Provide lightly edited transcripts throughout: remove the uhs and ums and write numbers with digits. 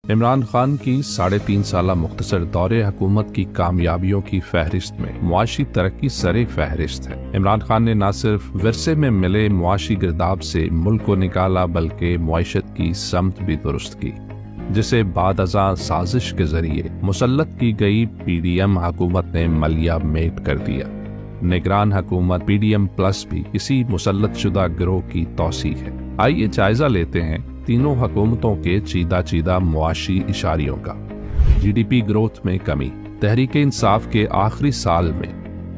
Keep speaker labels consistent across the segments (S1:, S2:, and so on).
S1: عمران خان کی 3.5 سالہ مختصر دور حکومت کی کامیابیوں کی فہرست میں معاشی ترقی سر فہرست ہے۔ عمران خان نے نہ صرف ورثے میں ملے معاشی گرداب سے ملک کو نکالا بلکہ معیشت کی سمت بھی درست کی، جسے بعد ازاں سازش کے ذریعے مسلط کی گئی پی ڈی ایم حکومت نے ملیا میٹ کر دیا۔ نگران حکومت پی ڈی ایم پلس بھی اسی مسلط شدہ گروہ کی توسیع ہے۔ آئیے جائزہ لیتے ہیں تینوں حکومتوں کے چیدہ معاشی اشاریوں کا۔ جی ڈی پی گروتھ میں کمی۔ تحریک انصاف کے آخری سال میں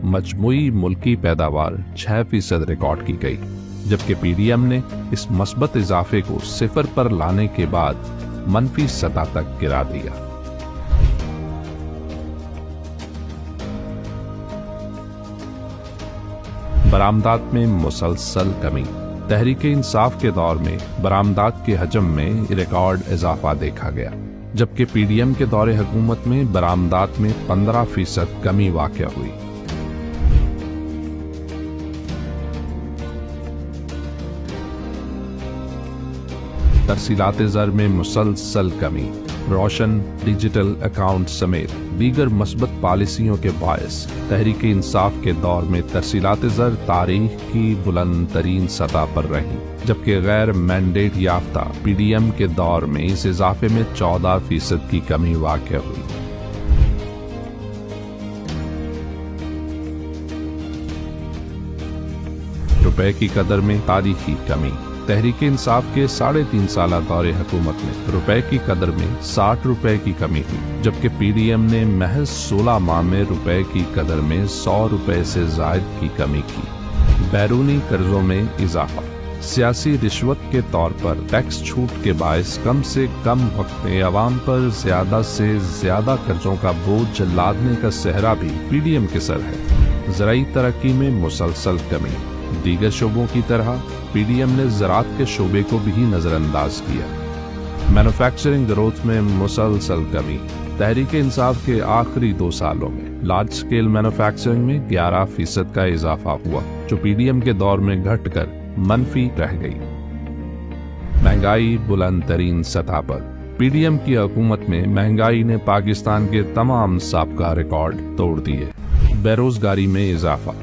S1: مجموعی ملکی پیداوار 6% ریکارڈ کی گئی، جبکہ پی ڈی ایم نے اس مثبت اضافے کو 0 پر لانے کے بعد منفی سطح تک گرا دیا۔ برآمدات میں مسلسل کمی۔ تحریک انصاف کے دور میں برآمدات کے حجم میں ریکارڈ اضافہ دیکھا گیا، جبکہ پی ڈی ایم کے دور حکومت میں برآمدات میں 15% کمی واقع ہوئی۔ ترسیلات زر میں مسلسل کمی۔ روشن ڈیجیٹل اکاؤنٹ سمیت دیگر مثبت پالیسیوں کے باعث تحریک انصاف کے دور میں ترسیلات زر تاریخ کی بلند ترین سطح پر رہی، جبکہ غیر مینڈیٹ یافتہ پی ڈی ایم کے دور میں اس اضافے میں 14% کی کمی واقع ہوئی۔ روپے کی قدر میں تاریخی کمی۔ تحریک انصاف کے 3.5 سالہ دور حکومت میں روپے کی قدر میں 60 روپے کی کمی ہوئی، جبکہ پی ڈی ایم نے محض 16 ماہ میں روپے کی قدر میں 100 روپے سے زائد کی کمی کی۔ بیرونی قرضوں میں اضافہ۔ سیاسی رشوت کے طور پر ٹیکس چھوٹ کے باعث کم سے کم وقت میں عوام پر زیادہ سے زیادہ قرضوں کا بوجھ لادنے کا صحرا بھی پی ڈی ایم کے سر ہے۔ زرعی ترقی میں مسلسل کمی۔ دیگر شعبوں کی طرح پی ڈی ایم نے زراعت کے شعبے کو بھی نظر انداز کیا۔ مینوفیکچرنگ گروتھ میں مسلسل کمی۔ تحریک انصاف کے آخری 2 سالوں میں لارج سکیل مینوفیکچرنگ میں 11% کا اضافہ ہوا، جو پی ڈی ایم کے دور میں گھٹ کر منفی رہ گئی۔ مہنگائی بلند ترین سطح پر۔ پی ڈی ایم کی حکومت میں مہنگائی نے پاکستان کے تمام سابقہ ریکارڈ توڑ دیے۔ بے روزگاری میں اضافہ۔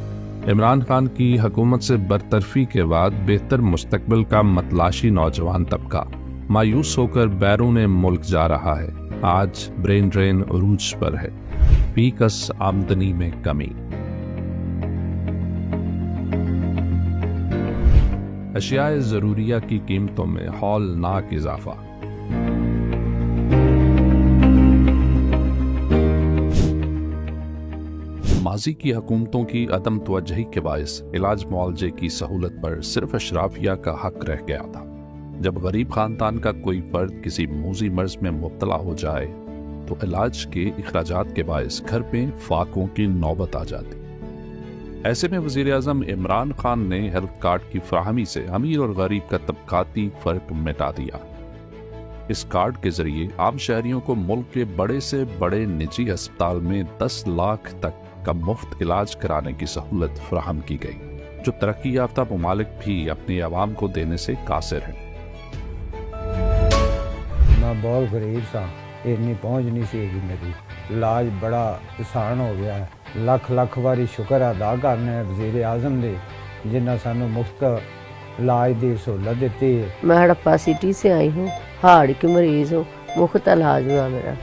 S1: عمران خان کی حکومت سے برطرفی کے بعد بہتر مستقبل کا متلاشی نوجوان طبقہ مایوس ہو کر بیرون ملک جا رہا ہے۔ آج برین ڈرین عروج پر ہے۔ فی کس آمدنی میں کمی۔ اشیاء ضروریہ کی قیمتوں میں ہولناک اضافہ۔ ماضی کی حکومتوں کی عدم توجہی کے باعث علاج معالجے کی سہولت پر صرف اشرافیہ کا حق رہ گیا تھا۔ جب غریب خاندان کا کوئی فرد کسی موذی مرض میں مبتلا ہو جائے تو علاج کے اخراجات کے باعث گھر پہ فاقوں کی نوبت آ جاتی۔ ایسے میں وزیر اعظم عمران خان نے ہیلتھ کارڈ کی فراہمی سے امیر اور غریب کا طبقاتی فرق مٹا دیا۔ اس کارڈ کے ذریعے عام شہریوں کو ملک کے بڑے سے بڑے نجی ہسپتال میں 10 لاکھ تک کا مفت علاج کرانے کی سہولت فراہم کی گئی، جو ترقی یافتہ ممالک بھی اپنی عوام کو دینے سے قاصر ہیں۔
S2: میں بہت غریب سا، اتنی پہنچ نہیں سی میری، علاج بڑا آسان ہو گیا ہے۔ لکھ باری شکر ادا کرنے وزیر اعظم دے جنہ سانو مفت علاج دی سہولت دیتی ہے۔
S3: میں ہڑپا سٹی سے آئی ہوں، ہارٹ کی مریض ہوں، مفت علاج ہوا میرا۔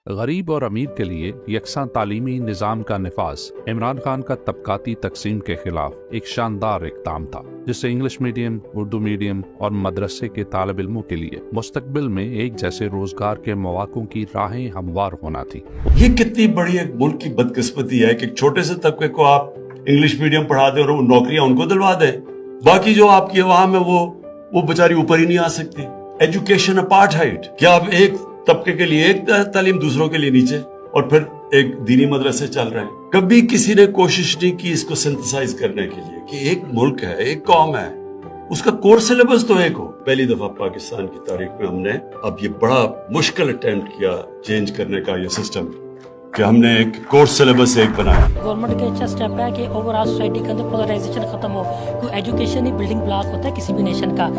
S1: غریب اور امیر کے لیے یکساں تعلیمی نظام کا نفاذ عمران خان کا طبقاتی تقسیم کے خلاف ایک شاندار اقدام تھا، جس سے انگلش میڈیم، اردو میڈیم اور مدرسے کے طالب علموں کے لیے مستقبل میں ایک جیسے روزگار کے مواقع کی راہیں ہموار ہونا تھی۔
S4: یہ کتنی بڑی ایک ملک کی بدقسمتی ہے کہ ایک چھوٹے سے طبقے کو آپ انگلش میڈیم پڑھا دیں اور نوکریاں ان کو دلوا دیں، باقی جو آپ کی عوام ہے وہ بیچاری اوپر ہی نہیں آ سکتی۔ ایجوکیشن اپارٹھائڈ، کیا آپ ایک طبقے کے لیے ایک تعلیم، دوسروں کے لیے نیچے، اور پھر ایک دینی مدرسے چل رہے ہیں۔ کبھی کسی نے کوشش نہیں کی اس کو سنتھسائز کرنے کے لیے کہ ایک ملک ہے، ایک قوم ہے، اس کا کورس سلیبس تو ایک ہو۔ پہلی دفعہ پاکستان کی تاریخ میں ہم نے اب یہ بڑا مشکل اٹیمپٹ کیا چینج کرنے کا یہ سسٹم، कि हमने एक कोर्स सिलेबस एक बनाया।
S5: गवर्नमेंट का अच्छा स्टेप है कि ओवरऑल सोसाइटी के अंदर पोलराइजेशन खत्म हो, क्योंकि एजुकेशन ही बिल्डिंग ब्लॉक होता है किसी भी नेशन का।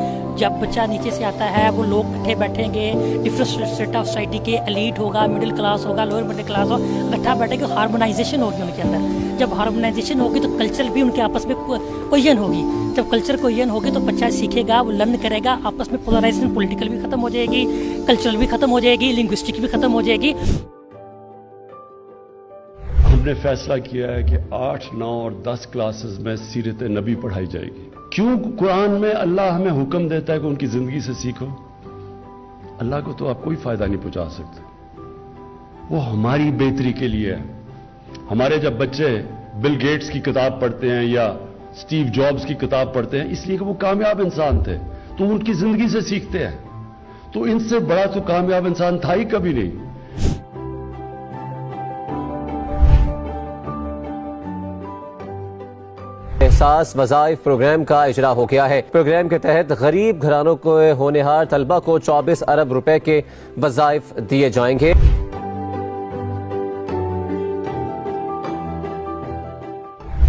S5: जब बच्चा नीचे से आता है वो लोग इकट्ठे बैठेंगे, डिफरेंट स्टेट ऑफ सोसाइटी के, एलीट होगा, मिडिल क्लास होगा, लोअर मिडिल क्लास हो, इकट्ठा बैठेंगे, हार्मोनाइजेशन होगी उनके अंदर। जब हार्मोनाइजेशन होगी तो कल्चर भी उनके आपस में कोहेजन होगी। जब कल्चर कोहेजन होगी तो बच्चा सीखेगा, वो लर्न करेगा, आपस में पोलराइजेशन पॉलिटिकल भी खत्म हो जाएगी, कल्चरल भी खत्म हो जाएगी, लिंग्विस्टिक भी खत्म हो जाएगी।
S4: हमने फैसला किया है कि 8, 9 और 10 क्लासेस में सीरत नबी पढ़ाई जाएगी। क्यों? कुरान में अल्लाह हमें हुक्म देता है कि उनकी जिंदगी से सीखो। अल्लाह को तो आप कोई फायदा नहीं पहुंचा सकते, वो हमारी बेहतरी के लिए है। हमारे जब बच्चे बिल गेट्स की किताब पढ़ते हैं या स्टीव जॉब्स की किताब पढ़ते हैं, इसलिए कि वो कामयाब इंसान थे, तो उनकी जिंदगी से सीखते हैं। तो इनसे बड़ा तो कामयाब इंसान था ही कभी नहीं।
S6: एहसास वज़ाइफ प्रोग्राम का इजरा हो गया है। प्रोग्राम के तहत गरीब घरानों को होनहार तलबा को 24 अरब रुपए के वज़ाइफ दिए जाएंगे।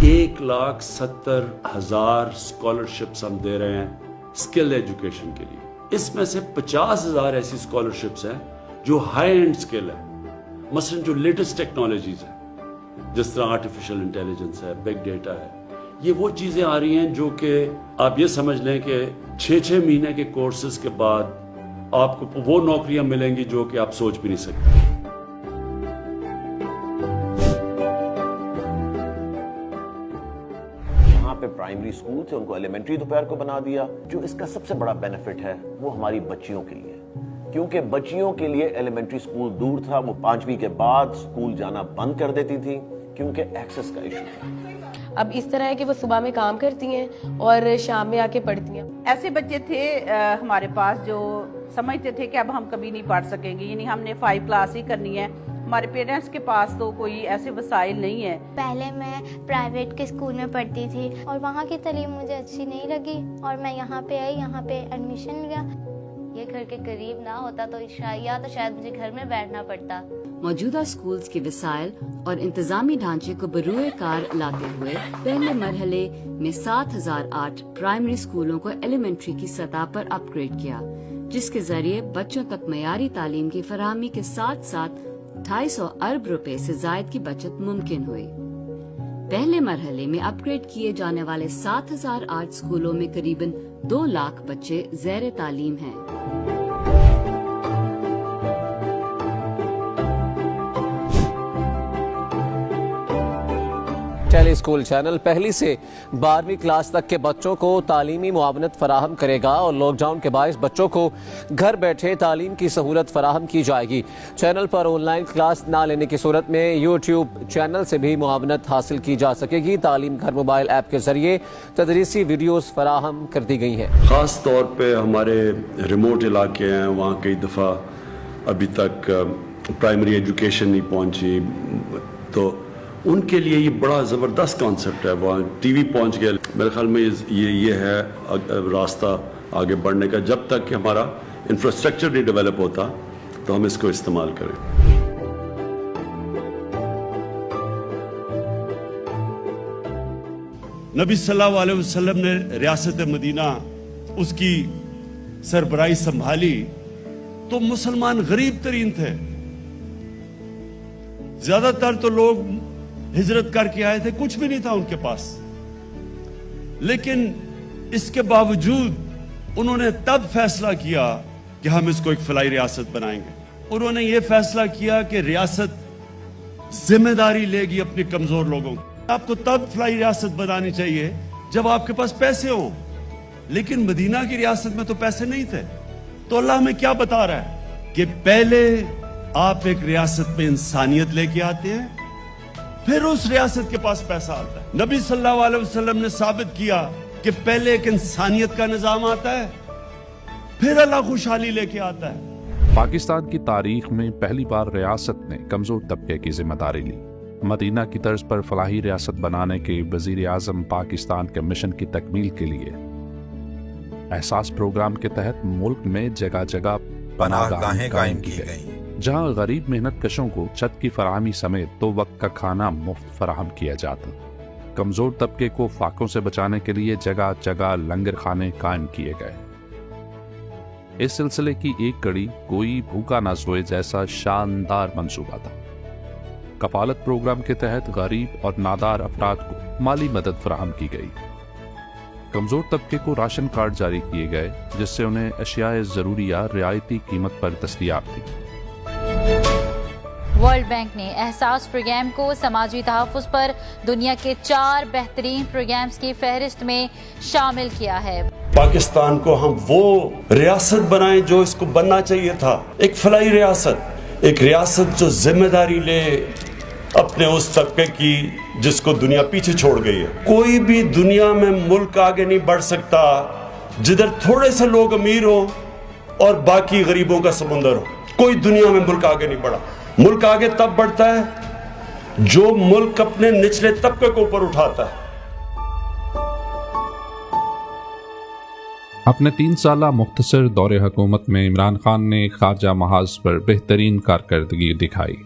S4: 1,70,000 स्कॉलरशिप्स हम दे रहे हैं स्किल एजुकेशन के लिए। इसमें से 50,000 ऐसी स्कॉलरशिप्स हैं जो हाई एंड स्किल है, मसलन जो लेटेस्ट टेक्नोलॉजीज है, जिस तरह आर्टिफिशियल इंटेलिजेंस है, बिग डेटा है। ये वो चीजें आ रही हैं जो कि आप ये समझ लें कि 6-6 महीने के कोर्सेज के बाद आपको वो नौकरियां मिलेंगी जो कि आप सोच भी नहीं सकते।
S7: यहाँ पे प्राइमरी स्कूल थे, उनको एलिमेंट्री दोपहर को बना दिया। जो इसका सबसे बड़ा बेनिफिट है वो हमारी बच्चियों के लिए, क्योंकि बच्चियों के लिए एलिमेंट्री स्कूल दूर था, वो 5वीं के बाद स्कूल जाना बंद कर देती थी क्योंकि एक्सेस का इशू था।
S8: अब इस तरह है कि वो सुबह में काम करती हैं और शाम में आके पढ़ती हैं।
S9: ऐसे बच्चे थे हमारे पास जो समझते थे कि अब हम कभी नहीं पढ़ सकेंगे, यानी हमने 5 क्लास ही करनी है। हमारे पेरेंट्स के पास तो कोई ऐसे वसाइल नहीं है।
S10: पहले मैं प्राइवेट के स्कूल में पढ़ती थी और वहाँ की तालीम मुझे अच्छी नहीं लगी और मैं यहाँ पे आई, यहाँ पे एडमिशन लिया।
S11: ये घर के करीब ना होता तो शायद मुझे घर में बैठना पड़ता।
S12: मौजूदा स्कूल्स के वसाइल और इंतजामी ढांचे को बरूए कार लाते हुए पहले मरहले में 7,008 प्राइमरी स्कूलों को एलिमेंट्री की सतह पर अपग्रेड किया, जिसके जरिए बच्चों तक मयारी तालीम की फराहमी के साथ साथ 250 अरब रुपए से जायद की बचत मुमकिन हुई। पहले मरहले में अपग्रेड किए जाने वाले 7,008 स्कूलों में करीबन 2 लाख बच्चे ज़ेर तालीम हैं।
S6: टेली स्कूल चैनल पहली से 12वीं क्लास तक के बच्चों को तालीमी मुआवनत फराहम करेगा और लॉकडाउन के बायस बच्चों को घर बैठे तालीम की सहूलत फराहम की जाएगी। चैनल पर ऑनलाइन क्लास ना लेने की सूरत में यूट्यूब चैनल से भी मुआवनत हासिल की जा सकेगी। तालीम घर मोबाइल ऐप के जरिए तदरीसी वीडियोस फराहम कर दी गई हैं।
S4: खास तौर पे हमारे रिमोट इलाके हैं, वहाँ कई दफ़ा अभी तक प्राइमरी एजुकेशन नहीं पहुँची, तो उनके लिए ये बड़ा ज़बरदस्त कॉन्सेप्ट है। वहाँ टीवी पहुँच गया। मेरे ख्याल में ये है रास्ता आगे बढ़ने का। जब तक कि हमारा इंफ्रास्ट्रक्चर नहीं डेवलप होता तो हम इसको इस्तेमाल करें। नबी सल्लल्लाहु अलैहि वसल्लम ने रियासत मदीना उसकी सरबराही संभाली तो मुसलमान गरीब तरीन थे। ज्यादातर तो लोग हिजरत करके आए थे, कुछ भी नहीं था उनके पास, लेकिन इसके बावजूद उन्होंने तब फैसला किया कि हम इसको एक फलाई रियासत बनाएंगे। उन्होंने ये फैसला किया कि रियासत जिम्मेदारी लेगी अपने कमजोर लोगों की। आपको तब फलाई रियासत बनानी चाहिए जब आपके पास पैसे हो, लेकिन मदीना की रियासत में तो पैसे नहीं थे। तो अल्लाह हमें क्या बता रहा है कि पहले आप एक रियासत में इंसानियत लेके आते हैं, फिर उस रियासत के पास पैसा आता है। नबी सल्लल्लाहु अलैहि वसल्लम ने साबित किया कि पहले एक इंसानियत का निजाम आता है, फिर अल्लाह खुशहाली लेके आता है।
S1: पाकिस्तान की तारीख में पहली बार रियासत ने कमजोर तबके की जिम्मेदारी ली। मदीना की तर्ज पर फलाही रियासत बनाने के वजीर आजम पाकिस्तान के मिशन की तकमील के लिए एहसास प्रोग्राम के तहत मुल्क में जगह जगह
S13: पनाहगाहें कायम की गईं,
S1: जहां गरीब मेहनत कशों को छत की फराहमी समेत 2 वक्त का खाना मुफ्त फराहम किया जाता। कमजोर तबके को फाकों से बचाने के लिए जगह जगह लंगर खाने कायम किए गए। इस सिलसिले की एक कड़ी कोई भूखा ना सोए जैसा शानदार मंसूबा था। कफालत प्रोग्राम के तहत गरीब और नादार अफराद को माली मदद फराहम की गई। कमजोर तबके को राशन कार्ड जारी किए गए जिससे उन्हें अशियाए जरूरिया रियायती कीमत पर दस्तयाब थी।
S13: वर्ल्ड बैंक ने एहसास प्रोग्राम को समाजी तहफ़्फ़ुज़ पर दुनिया के 4 बेहतरीन प्रोग्राम्स की फहरिस्त में शामिल किया है।
S4: पाकिस्तान को हम वो रियासत बनाएं जो इसको बनना चाहिए था, एक फलाई रियासत, एक रियासत जो जिम्मेदारी ले अपने उस तबके की जिसको दुनिया पीछे छोड़ गई है। कोई भी दुनिया में मुल्क आगे नहीं बढ़ सकता जिधर थोड़े से लोग अमीर हो और बाकी गरीबों का समुंदर हो। कोई दुनिया में मुल्क आगे नहीं बढ़ा। मुल्क आगे तब बढ़ता है जो मुल्क अपने निचले तबके को ऊपर उठाता है।
S1: अपने 3 साला मुख्तसर दौरे हुकूमत में इमरान खान ने खारजा महाज पर बेहतरीन कारकर्दगी दिखाई।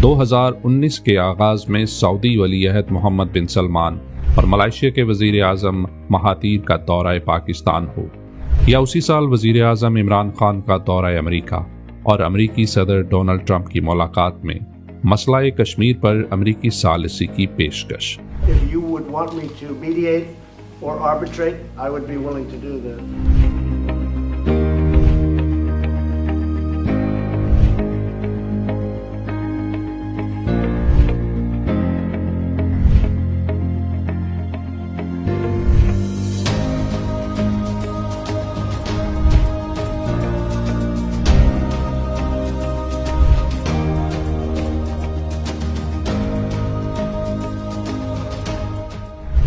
S1: 2019 के आगाज में सऊदी वली-अहद मोहम्मद बिन सलमान और मलेशिया के वजीर आजम महातीर का दौरा पाकिस्तान हो, या उसी साल वजीर आजम इमरान खान का दौरा अमेरिका और अमरीकी सदर डोनाल्ड ट्रंप की मुलाकात में मसला कश्मीर पर अमरीकी सालिसी की पेशकश।
S14: If you would want me to mediate or arbitrate, I would be willing to do that.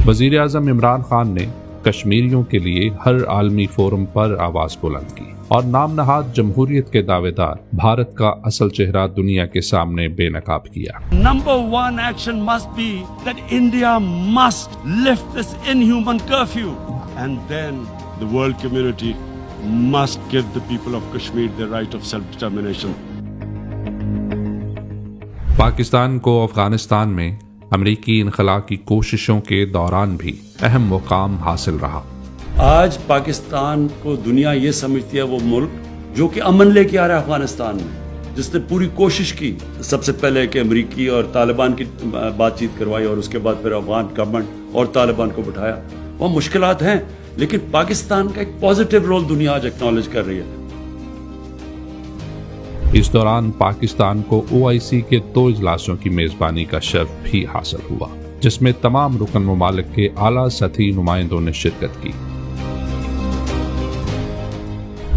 S1: वजीर आजम इमरान खान ने कश्मीरियों के लिए हर आलमी फोरम पर आवाज बुलंद की और नाम नहाद जमहूरियत के दावेदार भारत का असल चेहरा दुनिया के सामने बेनकाब किया।
S15: Number 1 action must be that India must lift this inhuman curfew, and then the world community must give the people of Kashmir the right of self-determination.
S1: Pakistan को अफगानिस्तान में अमरीकी इनखला की कोशिशों के दौरान भी अहम मुकाम हासिल रहा।
S4: आज पाकिस्तान को दुनिया ये समझती है वो मुल्क जो कि अमन लेके आ रहा है अफगानिस्तान में, जिसने पूरी कोशिश की सबसे पहले कि अमरीकी और तालिबान की बातचीत करवाई और उसके बाद फिर अफगान गवर्नमेंट और तालिबान को बिठाया। वह मुश्किलात हैं लेकिन पाकिस्तान का एक पॉजिटिव रोल दुनिया आज एक्नॉलेज कर रही है।
S1: इस दौरान पाकिस्तान को OIC के 2 इजलासों की मेजबानी का शर्फ भी हासिल हुआ जिसमें तमाम रुकन ममालिक के आला सतही नुमाइंदों ने शिरकत की।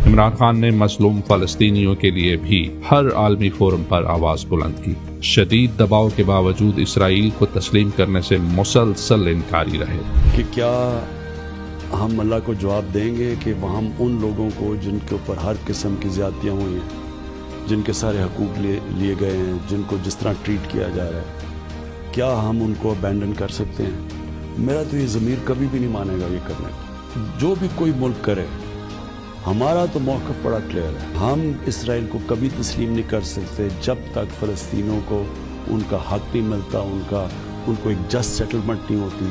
S1: इमरान खान ने मजलूम फलस्तीनियों के लिए भी हर आलमी फोरम पर आवाज बुलंद की। शदीद दबाव के बावजूद इसराइल को तस्लीम करने से मुसलसल इनकारी रहे
S4: कि क्या हम अल्लाह को जवाब देंगे कि हम उन लोगों को जिनके ऊपर हर किस्म की ज्यादतियाँ हुई हैं, जिनके सारे हकूक लिए गए हैं, जिनको जिस तरह ट्रीट किया जा रहा है, क्या हम उनको अबैंडन कर सकते हैं? मेरा तो ये ज़मीर कभी भी नहीं मानेगा ये करने को। जो भी कोई मुल्क करे, हमारा तो मौक़िफ़ बड़ा क्लियर है। हम इसराइल को कभी तस्लीम नहीं कर सकते जब तक फ़लस्तीनियों को उनका हक नहीं मिलता, उनको एक जस्ट सेटलमेंट नहीं होती।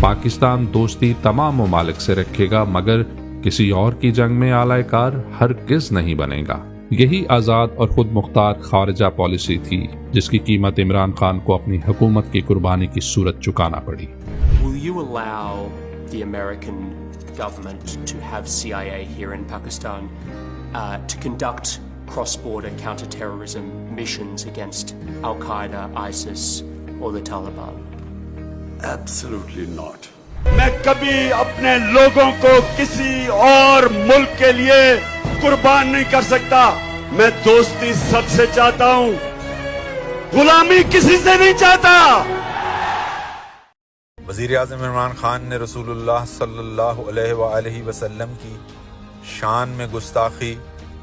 S1: पाकिस्तान दोस्ती तमाम ममालिक से रखेगा मगर किसी और की जंग में आलाकार हरगिज नहीं बनेगा। यही आज़ाद और खुद मुख्तार खारिजा पॉलिसी थी जिसकी कीमत इमरान खान को अपनी हुकूमत की कुर्बानी की सूरत चुकाना पड़ी।
S16: Will you allow the American government to have CIA here in Pakistan to conduct cross-border counter-terrorism missions against Al-Qaeda, ISIS or the Taliban?
S4: Absolutely not.
S15: मैं कभी अपने लोगों को किसी और मुल्क के लिए कुर्बान नहीं कर सकता। मैं दोस्ती सबसे चाहता हूं, गुलामी किसी से नहीं चाहता।
S17: वज़ीर आज़म इमरान खान ने रसूलुल्लाह सल्लल्लाहु अलैहि वसल्लम की शान में गुस्ताखी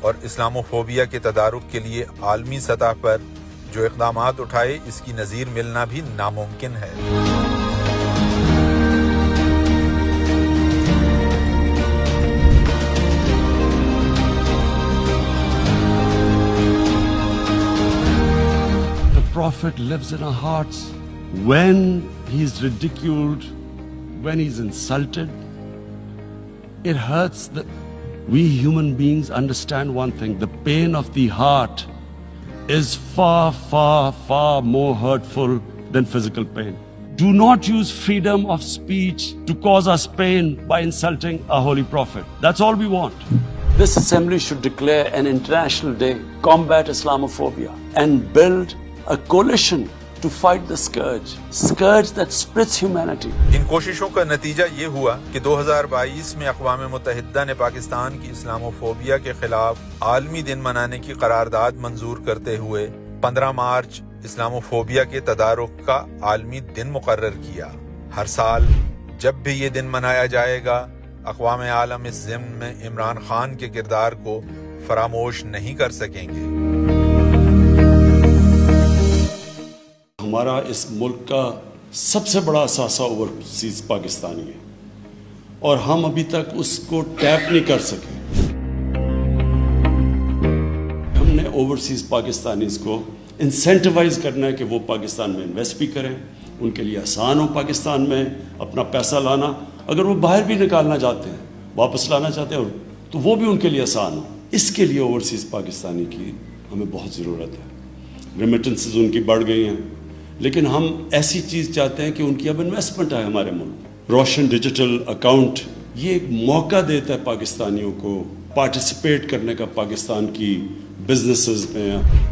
S17: और इस्लामोफोबिया के तदारुक के लिए आलमी सतह पर जो इक़दामात उठाए, इसकी नज़ीर मिलना भी नामुमकिन है।
S15: Prophet lives in our hearts. When he's ridiculed, when he's insulted, it hurts. That we human beings understand one thing: the pain of the heart is far, far, far more hurtful than physical pain. Do not use freedom of speech to cause us pain by insulting a holy prophet. That's all we want. This assembly should declare an international day, combat Islamophobia, and build a coalition to fight the scourge that splits humanity.
S17: इन कोशिशों का नतीजा ये हुआ कि 2022 में अक़वाम मुत्तहिदा ने पाकिस्तान की Islamophobia के खिलाफ आलमी दिन मनाने की करारदाद मंजूर करते हुए 15 मार्च इस्लामोफोबिया के तदारुक का आलमी दिन मुकर्रर किया। हर साल जब भी ये दिन मनाया जाएगा, अक़वाम आलम इस ज़िम्न में इमरान खान के किरदार को फरामोश नहीं कर सकेंगे।
S15: हमारा इस मुल्क का सबसे बड़ा असासा ओवरसीज पाकिस्तानी है और हम अभी तक उसको टैप नहीं कर सके। हमने ओवरसीज पाकिस्तानीज को इंसेंटिवाइज करना है कि वो पाकिस्तान में इन्वेस्ट भी करें, उनके लिए आसान हो पाकिस्तान में अपना पैसा लाना। अगर वो बाहर भी निकालना चाहते हैं, वापस लाना चाहते हैं, तो वो भी उनके लिए आसान हो। इसके लिए ओवरसीज पाकिस्तानी की हमें बहुत ज़रूरत है। रेमिटेंसेस उनकी बढ़ गई हैं, लेकिन हम ऐसी चीज़ चाहते हैं कि उनकी अब इन्वेस्टमेंट आए हमारे मुल्क। रोशन डिजिटल अकाउंट ये एक मौका देता है पाकिस्तानियों को पार्टिसिपेट करने का पाकिस्तान की बिजनेसेस में।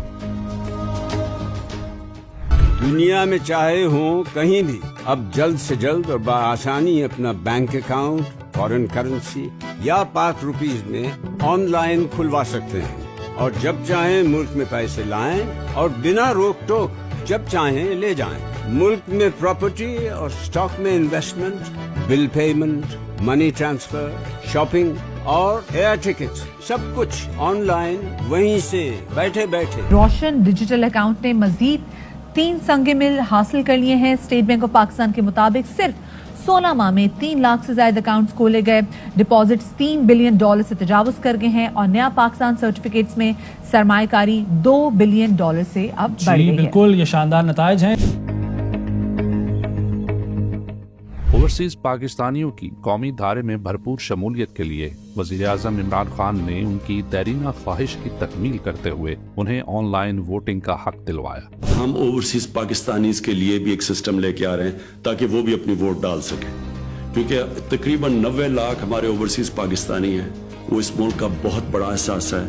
S18: दुनिया में चाहे हो कहीं भी अब जल्द से जल्द और बआसानी अपना बैंक अकाउंट फॉरेन करेंसी या पाक रुपीज में ऑनलाइन खुलवा सकते हैं और जब चाहें मुल्क में पैसे लाएं और बिना रोक टोक जब चाहें ले जाएं। मुल्क में प्रॉपर्टी और स्टॉक में investment, bill payment, money transfer, shopping और एयर टिकट्स सब कुछ ऑनलाइन वहीं से बैठे बैठे।
S19: रोशन डिजिटल अकाउंट ने मजीद 3 संगे मिल हासिल कर लिए हैं। स्टेट बैंक ऑफ पाकिस्तान के मुताबिक सिर्फ 16 माह में 3 लाख से ज्यादा अकाउंट्स खोले गए। डिपॉजिट्स $3 बिलियन से तजावुज कर गए हैं और नया पाकिस्तान सर्टिफिकेट्स में सरमायाकारी $2 बिलियन से अब बढ़ गई है।
S20: बिल्कुल, ये शानदार नताइज हैं।
S1: ओवरसीज पाकिस्तानियों की कौमी धारे में भरपूर शमूलियत के लिए वज़ीर-ए-आज़म इमरान खान ने उनकी तैरीना ख्वाहिश की तकमील करते हुए उन्हें ऑनलाइन वोटिंग का हक दिलवाया।
S4: हम ओवरसीज पाकिस्तानीज के लिए भी एक सिस्टम लेके आ रहे हैं ताकि वो भी अपनी वोट डाल सकें, क्योंकि तकरीबन 90 लाख हमारे ओवरसीज पाकिस्तानी हैं। वो इस मुल्क का बहुत बड़ा एहसास है,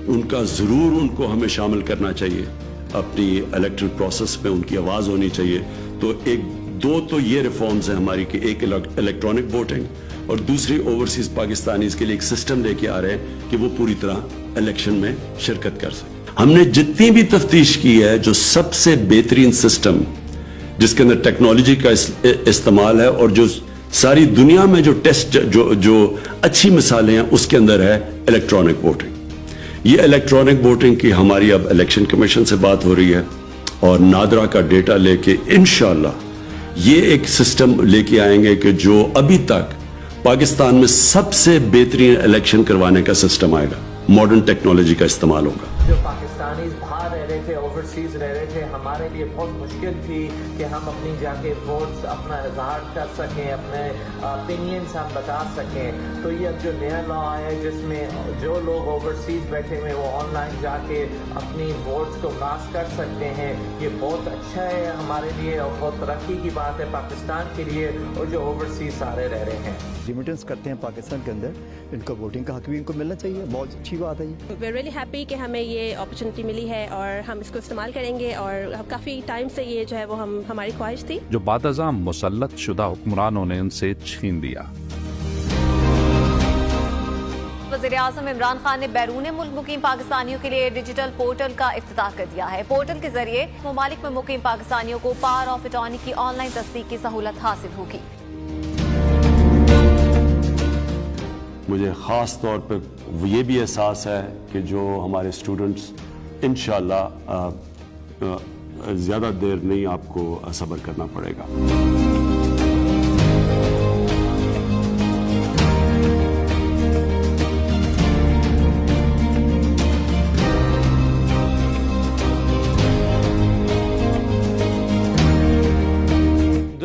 S4: उनका ज़रूर उनको हमें शामिल करना चाहिए अपनी इलेक्टरल प्रोसेस में, उनकी आवाज़ होनी चाहिए। तो दो तो ये रिफॉर्म्स हैं हमारी कि एक इलेक्ट्रॉनिक वोटिंग और दूसरी ओवरसीज पाकिस्तानीज के लिए एक सिस्टम लेके आ रहे हैं कि वो पूरी तरह इलेक्शन में शिरकत कर सकें। हमने जितनी भी तफ्तीश की है, जो सबसे बेहतरीन सिस्टम जिसके अंदर टेक्नोलॉजी का इस्तेमाल है और जो सारी दुनिया में जो टेस्ट जो अच्छी मिसालें हैं उसके अंदर है इलेक्ट्रॉनिक वोटिंग। ये इलेक्ट्रॉनिक वोटिंग की हमारी अब इलेक्शन कमीशन से बात हो रही है और नादरा का डेटा लेके इंशाअल्लाह ये एक सिस्टम लेके आएंगे कि जो अभी तक पाकिस्तान में सबसे बेहतरीन इलेक्शन करवाने का सिस्टम आएगा, मॉडर्न टेक्नोलॉजी का इस्तेमाल होगा।
S21: जो पाकिस्तानी बाहर रह रहे थे, ओवरसीज रह रहे थे, हमारे लिए बहुत मुश्किल थी कि हम अपनी जाके वोट्स अपना इजहार कर सकें, अपने ओपिनियंस हम बता सकें। तो ये अब जो नया लॉ आया है जिसमें जो लोग ओवरसीज बैठे हुए वो ऑनलाइन जाके अपनी वोट्स को कास्ट कर सकते हैं, ये बहुत अच्छा है हमारे लिए और बहुत तरक्की की बात है पाकिस्तान के लिए और जो ओवरसीज सारे रह रहे हैं।
S22: रिमिटेंस करते हैं पाकिस्तान के अंदर, इनको वोटिंग का हक भी इनको मिलना चाहिए, बहुत अच्छी बात है ये।
S23: वी आर रियली हैप्पी कि हमें ये अपॉर्चुनिटी मिली है और हम इसको इस्तेमाल करेंगे और काफ़ी टाइम से ये जो है वो हमारी ख्वाहिश थी
S1: जो बादअज़ाम मुसल्लत शुदा हुक्मरानों ने उनसे छीन लिया।
S24: वज़ीर-ए-आज़म इमरान खान ने बैरून मुल्क मुकीम पाकिस्तानियों के लिए डिजिटल पोर्टल का इफ्तिताह कर दिया है। पोर्टल के जरिए ममालिक में मुकीम पाकिस्तानियों को पावर ऑफ अटॉर्नी की ऑनलाइन तस्दीक की सहूलत हासिल होगी।
S4: मुझे ख़ास तौर पर ये भी एहसास है कि जो हमारे स्टूडेंट्स इंशाअल्लाह ज़्यादा देर नहीं आपको सब्र करना पड़ेगा।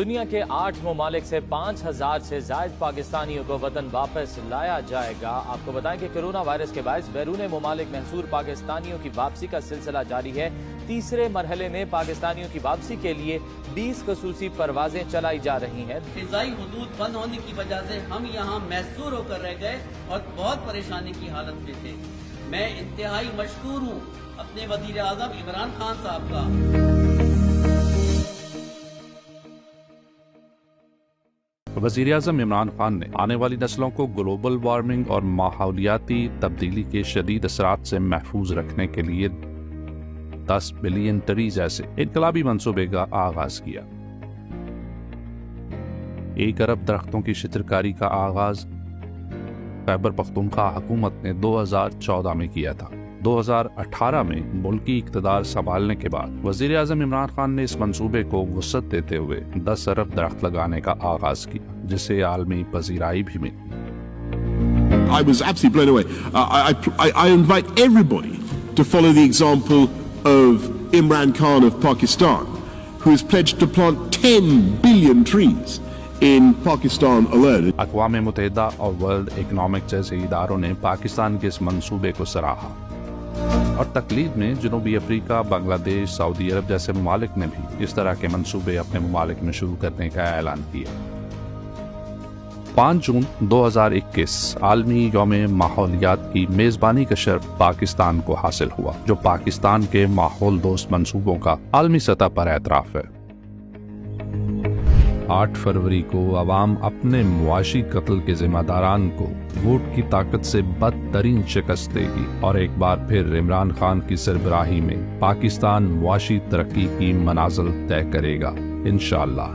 S2: دنیا کے 8 ممالک سے 5000 سے زائد پاکستانیوں کو وطن واپس لایا جائے گا۔ آپ کو بتائیں کہ کرونا وائرس کے باعث بیرون ممالک محصور پاکستانیوں کی واپسی کا سلسلہ جاری ہے۔ تیسرے مرحلے میں پاکستانیوں کی واپسی کے لیے 20 خصوصی پروازیں چلائی جا رہی ہیں۔
S3: فضائی حدود بند ہونے کی وجہ سے ہم یہاں محصور ہو کر رہ گئے اور بہت پریشانی کی حالت میں تھے۔ میں انتہائی مشکور ہوں اپنے وزیر اعظم عمران خان صاحب کا۔
S1: وزیر اعظم عمران خان نے آنے والی نسلوں کو گلوبل وارمنگ اور ماحولیاتی تبدیلی کے شدید اثرات سے محفوظ رکھنے کے لیے 10 بلین ٹریز ایسے انقلابی منصوبے کا آغاز کیا۔ 1 ارب درختوں کی شجرکاری کا آغاز خیبر پختونخوا حکومت نے 2014 میں کیا تھا۔ 2018 میں ملکی اقتدار سنبھالنے کے بعد وزیر اعظم عمران خان نے اس منصوبے کو وسعت دیتے ہوئے 10 ارب درخت لگانے کا آغاز کیا، جسے عالمی پذیرائی بھی ملی۔
S5: I was absolutely blown away. I invite everybody to follow the example of Imran Khan of Pakistan, who has pledged to plant 10 billion trees in Pakistan alone.
S1: اقوام متحدہ اور ورلڈ اکنامک جیسے اداروں نے پاکستان کے اس منصوبے کو سراہا، اور تقلید میں جنوبی افریقہ، بنگلہ دیش، سعودی عرب جیسے ممالک نے بھی اس طرح کے منصوبے اپنے ممالک میں شروع کرنے کا اعلان کیا۔ 5 جون 2021 عالمی یوم ماحولیات کی میزبانی کا شرف پاکستان کو حاصل ہوا، جو پاکستان کے ماحول دوست منصوبوں کا عالمی سطح پر اعتراف ہے۔ 8 فروری کو عوام اپنے معاشی قتل کے ذمہ داران کو ووٹ کی طاقت سے بدترین شکست دے گی، اور ایک بار پھر عمران خان کی سربراہی میں پاکستان معاشی ترقی کی منازل طے کرے گا، انشاءاللہ۔